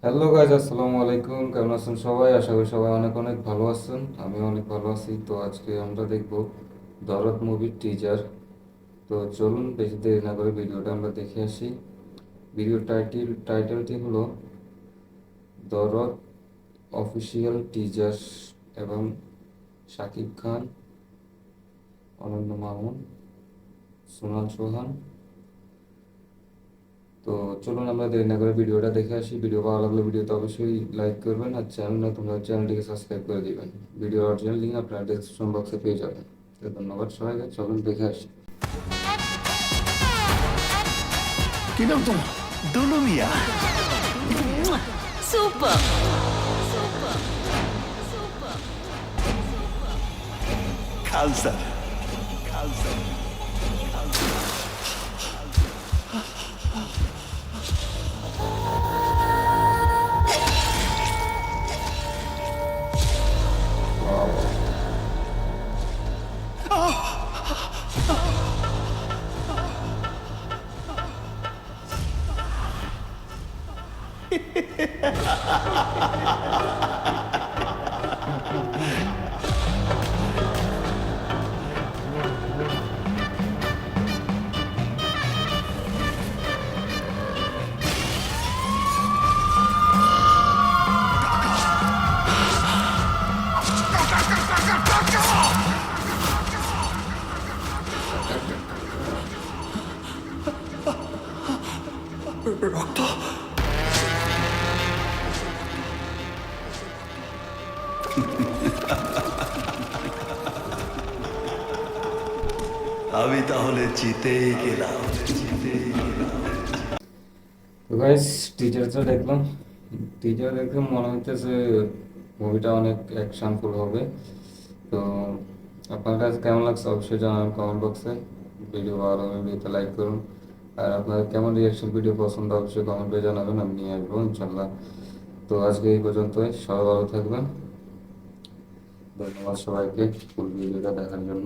Hello guys, আসসালামু আলাইকুম। কেমন আছেন সবাই? আশা করি সবাই অনেক অনেক ভালো আছেন। আমি অনেক ভালো আছি। তো আজকে আমরা দেখব দরদ মুভির টিজার। তো চলুন বেশি দেরি না করে ভিডিওটা আমরা দেখে আসি। ভিডিও টাইটেলটি হলো দরদ অফিসিয়াল টিজার এবং শাকিব খান, অনন্য মামুন, সোনাল চৌহান। তো চলুন আমরা দেরি না করে ভিডিওটা দেখে আসি। ভিডিও ভালো লাগলে ভিডিওতে অবশ্যই লাইক করবেন, আর তোমরা চ্যানেলটিকে সাবস্ক্রাইব করে দিবেন। ভিডিওর অরিজিনাল লিঙ্ক আপনারা ডেসক্রিপশন বক্সে পেয়ে যাবেন। তো ধন্যবাদ সবাইকে, চলুন দেখে আসি। কি নাম তোমার? দুলু মিয়া। সুপার। খালসা খালসা রক্ত। আমি তাহলে জিতেই গেলাম। তো গাইস, টিজারটা দেখলাম। টিজার দেখে মনে হইতেছে মুভিটা অনেক অ্যাকশনফুল হবে। তো আপনার কাছে কেমন লাগছে অবশ্যই জানাবেন কমেন্ট বক্সে। ভিডিও ভালো লাগলে ভিডিওতে লাইক করুন। আর আপনার কেমন রিয়াকশন ভিডিও পছন্দ অবশ্যই কমেন্টে জানাবেন, আমি নিয়ে আসবো ইনশাল্লাহ। তো আজকে এই পর্যন্তই, সবাই ভালো থাকবেন। ধন্যবাদ সবাইকে ফুল ভিডিওটা দেখার জন্য।